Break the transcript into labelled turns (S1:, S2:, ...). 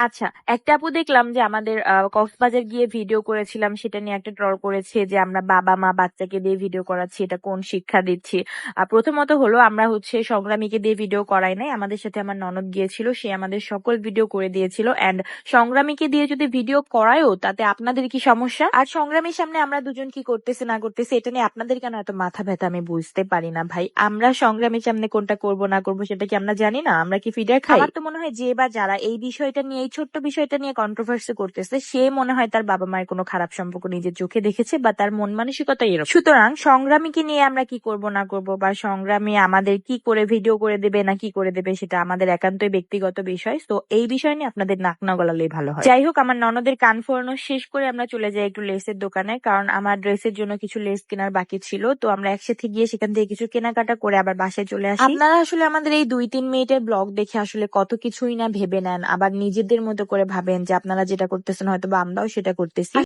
S1: আচ্ছা, একটা আপু দেখলাম যে আমাদের কক্সবাজার গিয়ে ভিডিও করেছিলাম, সেটা নিয়ে একটা ট্রল করেছে যে আমরা বাবা মা বাচ্চাকে দিয়ে ভিডিও করাচ্ছি, এটা কোন শিক্ষা দিচ্ছি। প্রথমত হলো আমরা হচ্ছে সংগ্রামীকে দিয়ে ভিডিও করাই নাই, আমাদের সাথে আমার ননদ গিয়েছিল, সে আমাদের সকল ভিডিও করে দিয়েছিল। এন্ড সংগ্রামীকে দিয়ে যদি ভিডিও করায়ও তাতে আপনাদের কি সমস্যা? আর সংগ্রামীর সামনে আমরা দুজন কি করতেছে না করতেছে এটা নিয়ে আপনাদের কেন এত মাথা ব্যথা আমি বুঝতে পারি না ভাই। আমরা সংগ্রামীর সামনে কোনটা করব না করব সেটা কি আমরা জানি না? আমরা কি ফিডার খাই? আমার তো মনে হয় যে বা যারা এই বিষয়টা নিয়ে, এই ছোট্ট বিষয়টা নিয়ে কন্ট্রোভার্সি করতেছে, সে মনে হয় তার বাবা মায়ের কোনো খারাপ সম্পর্ক নিজের চোখে দেখেছে বা তার মন মানসিকতা এরকম। সুতরাং সংগ্রামীকে নিয়ে আমরা কি করব না করব বা সংগ্রামী আমাদের কি করে ভিডিও করে দেবে না কি করে দেবে সেটা আমাদের একান্তই ব্যক্তিগত বিষয়। তো এই বিষয় নিয়ে আপনাদের নাক না গলালেই ভালো হয়। যাই হোক, আমার ননদের কান ফোরানো শেষ করে আমরা চলে যাই একটু লেসের দোকানে, কারণ আমার ড্রেসের জন্য কিছু লেস কেনার বাকি ছিল। তো আমরা একসাথে গিয়ে সেখান থেকে কিছু কেনাকাটা করে আবার বাসায় চলে আসি। আপনারা আসলে আমাদের এই 2-3 মিনিটের ব্লগ দেখে আসলে কত কিছুই না ভেবে নেন, আবার নিজেদের মতো করে ভাবেন যে আপনারা যেটা করতেছেন হয়তো বা আমরাও সেটা করতেছি।